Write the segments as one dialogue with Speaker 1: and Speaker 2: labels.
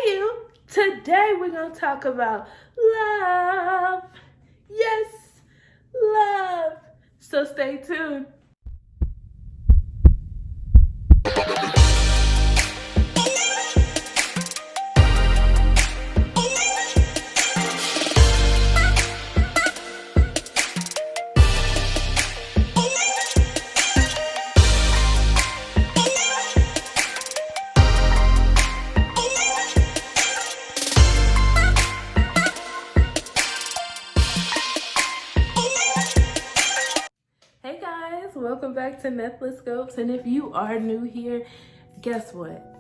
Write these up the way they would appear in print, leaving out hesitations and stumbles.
Speaker 1: you. Today we're going to talk about love. Yes, love. So stay tuned. Hey guys, welcome back to Netflix. And if you are new here, guess what?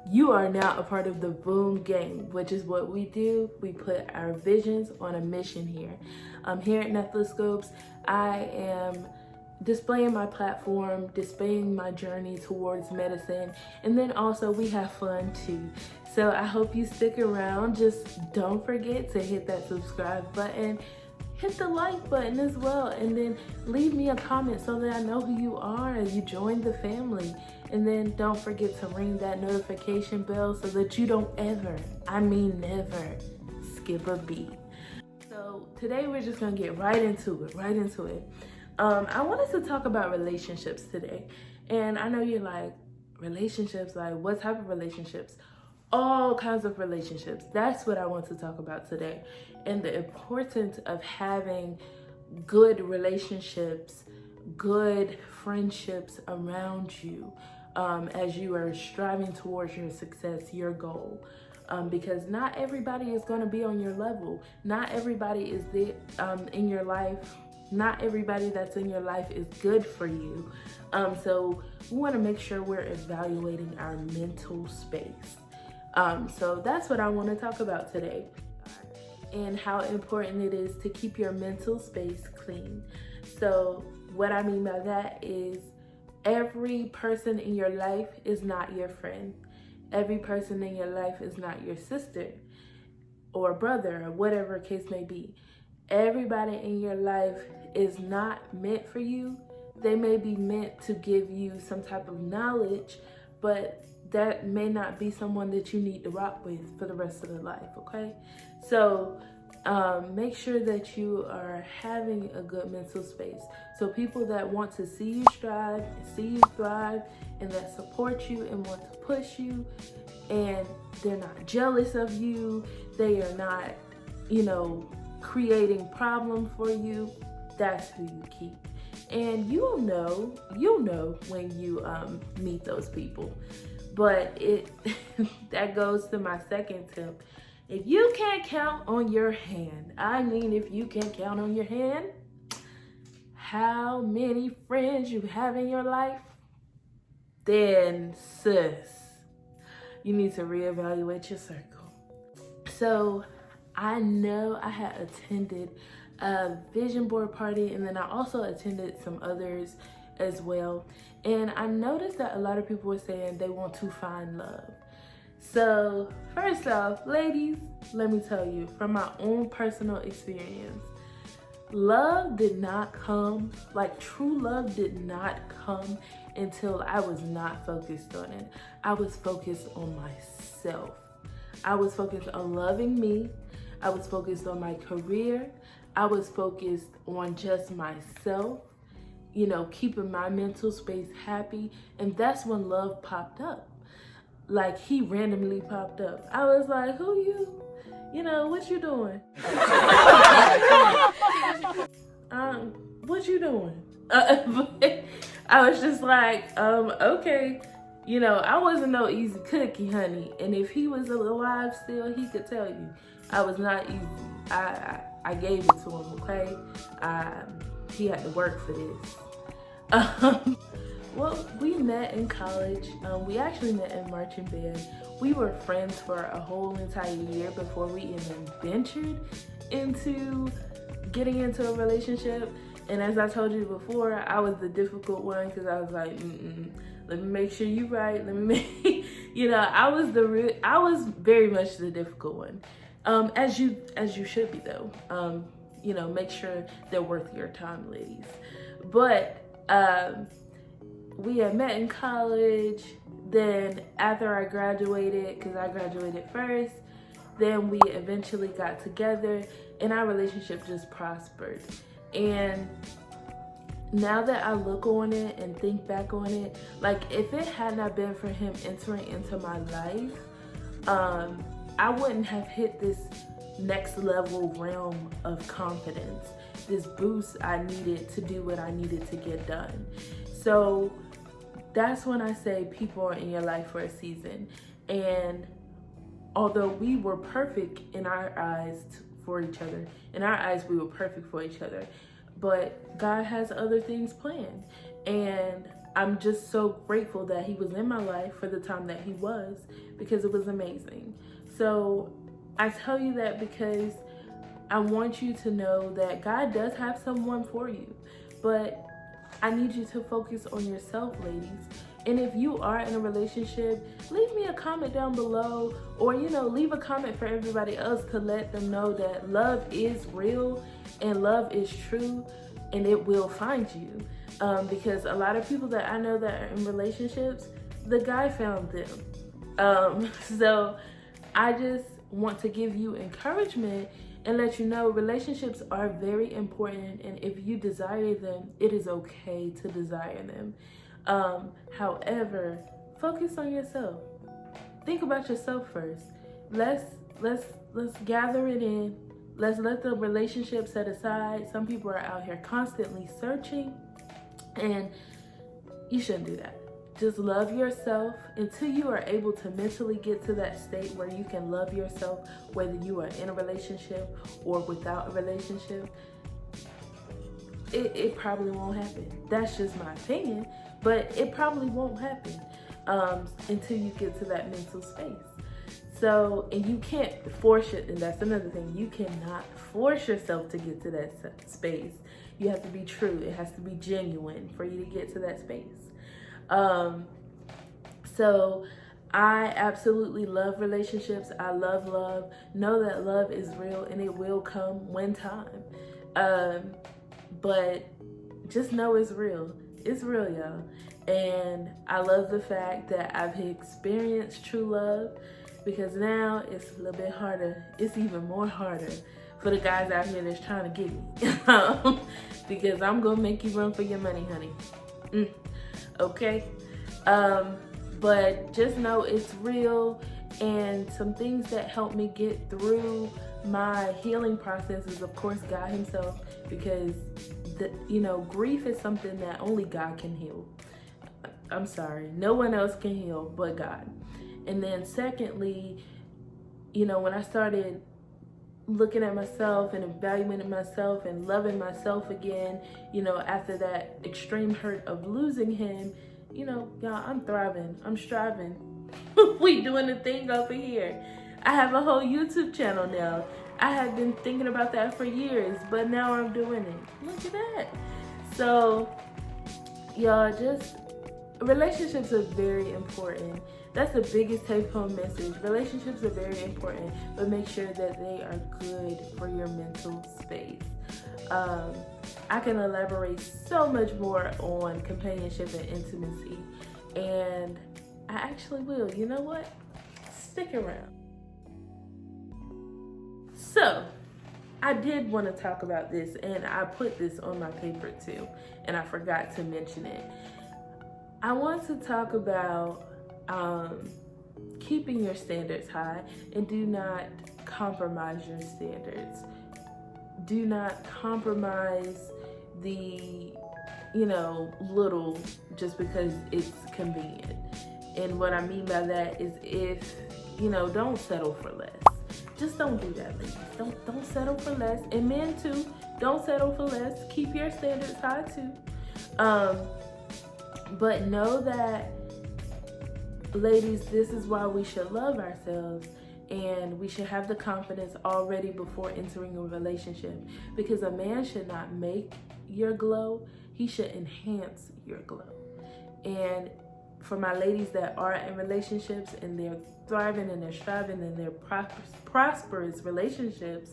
Speaker 1: You are now a part of the Boom Gang, which is what we do. We put our visions on a mission here. Here at Netflix, I am displaying my platform, displaying my journey towards medicine, and then also we have fun too. So I hope you stick around. Just don't forget to hit that subscribe button, hit the like button as well, and then leave me a comment so that I know who you are and you joined the family. And then don't forget to ring that notification bell so that you don't ever, I mean never, skip a beat. So today we're just gonna get right into it. I wanted to talk about relationships today. And I know you're like, relationships, like what type of relationships? All kinds of relationships. That's what I want to talk about today. And the importance of having good relationships, good friendships around you as you are striving towards your success, your goal. Because not everybody is going to be on your level. Not everybody is in your life. Not everybody that's in your life is good for you. So we want to make sure we're evaluating our mental space. So that's what I want to talk about today, and how important it is to keep your mental space clean. So what I mean by that is every person in your life is not your friend. Every person in your life is not your sister or brother or whatever case may be. Everybody in your life is not meant for you. They may be meant to give you some type of knowledge, but that may not be someone that you need to rock with for the rest of their life, okay? So make sure that you are having a good mental space. So people that want to see you strive, see you thrive, and that support you and want to push you, and they're not jealous of you, they are not, creating problems for you, that's who you keep. And you'll know when you meet those people. But that goes to my second tip. If you can't count on your hand, if you can't count on your hand, how many friends you have in your life, then sis, you need to reevaluate your circle. So I know I had attended a vision board party, and then I also attended some others as well. And I noticed that a lot of people were saying they want to find love. So first off, ladies, let me tell you from my own personal experience, love did not come, true love did not come until I was not focused on it. I was focused on myself. I was focused on loving me. I was focused on my career. I was focused on just myself, keeping my mental space happy. And that's when love popped up. Like, he randomly popped up. I was like, who you? What you doing? What you doing? I was just like, okay. I wasn't no easy cookie, honey. And if he was alive still, he could tell you I was not easy. I gave it to him, okay? He had to work for this. Well, we met in college. We actually met in marching band. We were friends for a whole entire year before we even ventured into getting into a relationship. And as I told you before, I was the difficult one because I was like, let me make sure you're right. Let me make, I was very much the difficult one. As you should be though. Make sure they're worth your time, ladies. But we had met in college. Then after I graduated, because I graduated first, then we eventually got together and our relationship just prospered. And now that I look on it and think back on it, like if it had not been for him entering into my life, I wouldn't have hit this next level realm of confidence, this boost I needed to do what I needed to get done. So that's when I say people are in your life for a season. And although we were perfect in our eyes for each other, in our eyes we were perfect for each other, but God has other things planned. And I'm just so grateful that he was in my life for the time that he was, because it was amazing. So I tell you that because I want you to know that God does have someone for you, but I need you to focus on yourself, ladies. And if you are in a relationship, leave me a comment down below, or leave a comment for everybody else to let them know that love is real and love is true, and it will find you. Because a lot of people that I know that are in relationships, the guy found them. So I just want to give you encouragement and let you know relationships are very important, and if you desire them, it is okay to desire them. However, focus on yourself. Think about yourself first. Let's gather it in. Let's let the relationship set aside. Some people are out here constantly searching, and you shouldn't do that. Just love yourself until you are able to mentally get to that state where you can love yourself, whether you are in a relationship or without a relationship. It probably won't happen. That's just my opinion, but it probably won't happen until you get to that mental space. So, and you can't force it, and that's another thing. You cannot force yourself to get to that space. You have to be true. It has to be genuine for you to get to that space. So I absolutely love relationships. I love love. Know that love is real and it will come one time. But just know it's real. It's real, y'all. And I love the fact that I've experienced true love, because now it's a little bit harder. It's even more harder for the guys out here that's trying to get me. Because I'm going to make you run for your money, honey. Okay? But just know it's real, and some things that helped me get through my healing process is, of course, God himself, because grief is something that only God can heal. I'm sorry, no one else can heal but God. And then secondly, when I started looking at myself and evaluating myself and loving myself again, after that extreme hurt of losing him, y'all, I'm thriving. I'm striving. We doing the thing over here. I have a whole YouTube channel now. I have been thinking about that for years, but now I'm doing it. Look at that. So, y'all, relationships are very important. That's the biggest take-home message. Relationships are very important, but make sure that they are good for your mental space. I can elaborate so much more on companionship and intimacy, and I actually will. You know what? Stick around. So, I did want to talk about this, and I put this on my paper too, and I forgot to mention it. I want to talk about keeping your standards high, and do not compromise your standards. Do not compromise the, little just because it's convenient. And what I mean by that is, if, don't settle for less. Just don't do that, ladies. Don't settle for less. And men too, don't settle for less. Keep your standards high too. But know that, ladies, this is why we should love ourselves, and we should have the confidence already before entering a relationship, because a man should not make your glow, he should enhance your glow. And for my ladies that are in relationships and they're thriving and they're striving and they're prosperous relationships,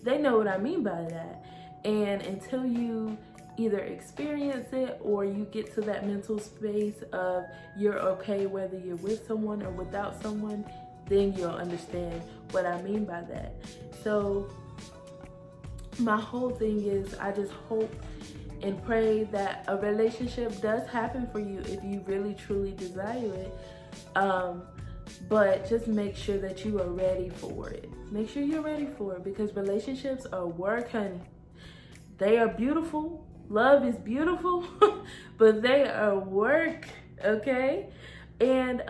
Speaker 1: they know what I mean by that. And until you either experience it or you get to that mental space of you're okay whether you're with someone or without someone, then you'll understand what I mean by that. So my whole thing is I just hope and pray that a relationship does happen for you if you really truly desire it. But just make sure that you are ready for it. Make sure you're ready for it, because relationships are work, honey. They are beautiful. Love is beautiful, but they are work, okay? And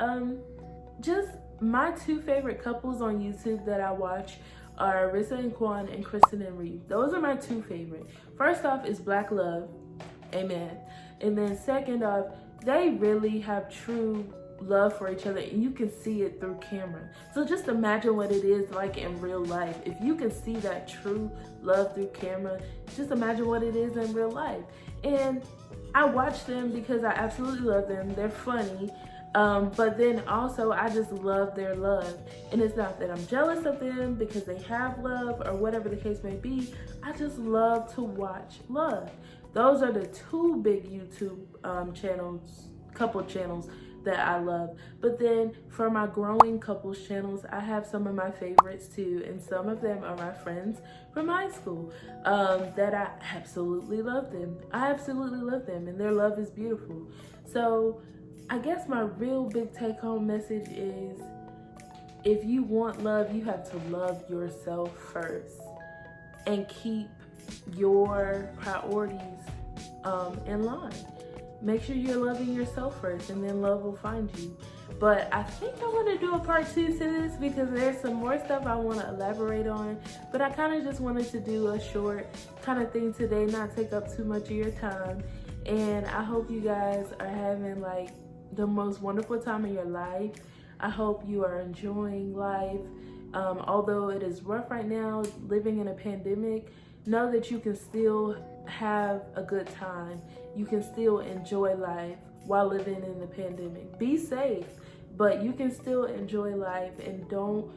Speaker 1: just my two favorite couples on YouTube that I watch are Rissa and Quan and Kristen and Reeve. Those are my two favorite. First off is Black Love, amen. And then second off, they really have true love for each other, and you can see it through camera. So just imagine what it is like in real life. If you can see that true love through camera, just imagine what it is in real life. And I watch them because I absolutely love them. They're funny. But then also I just love their love. And it's not that I'm jealous of them because they have love or whatever the case may be. I just love to watch love. Those are the two big YouTube channels, couple channels that I love. But then for my growing couples channels, I have some of my favorites too, and some of them are my friends from high school that I absolutely love them. I absolutely love them, and their love is beautiful. So I guess my real big take home message is, if you want love, you have to love yourself first and keep your priorities in line. Make sure you're loving yourself first, and then love will find you. But I think I want to do a part 2 to this because there's some more stuff I want to elaborate on. But I kind of just wanted to do a short kind of thing today, not take up too much of your time. And I hope you guys are having like the most wonderful time of your life. I hope you are enjoying life. Although it is rough right now, living in a pandemic, know that you can still have a good time. You can still enjoy life while living in the pandemic. Be safe, but you can still enjoy life, and don't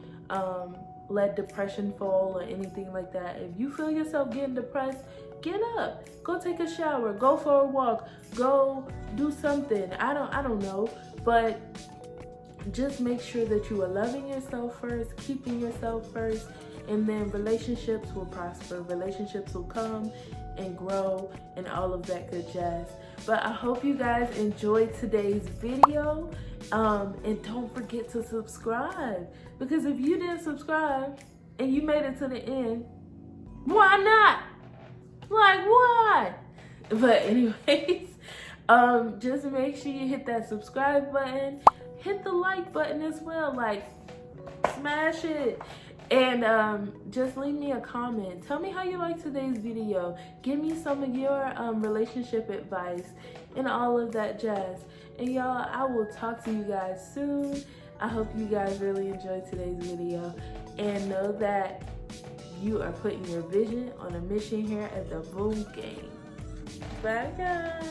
Speaker 1: let depression fall or anything like that. If you feel yourself getting depressed, get up, go take a shower, go for a walk, go do something. I don't know, but just make sure that you are loving yourself first, keeping yourself first, and then relationships will prosper. Relationships will come and grow and all of that good jazz. But I hope you guys enjoyed today's video. And don't forget to subscribe, because if you didn't subscribe and you made it to the end, why not? Like, why? But anyways, just make sure you hit that subscribe button, hit the like button as well, like smash it. And just leave me a comment. Tell me how you like today's video. Give me some of your relationship advice and all of that jazz. And y'all, I will talk to you guys soon. I hope you guys really enjoyed today's video. And know that you are putting your vision on a mission here at the Boom Gang. Bye, guys.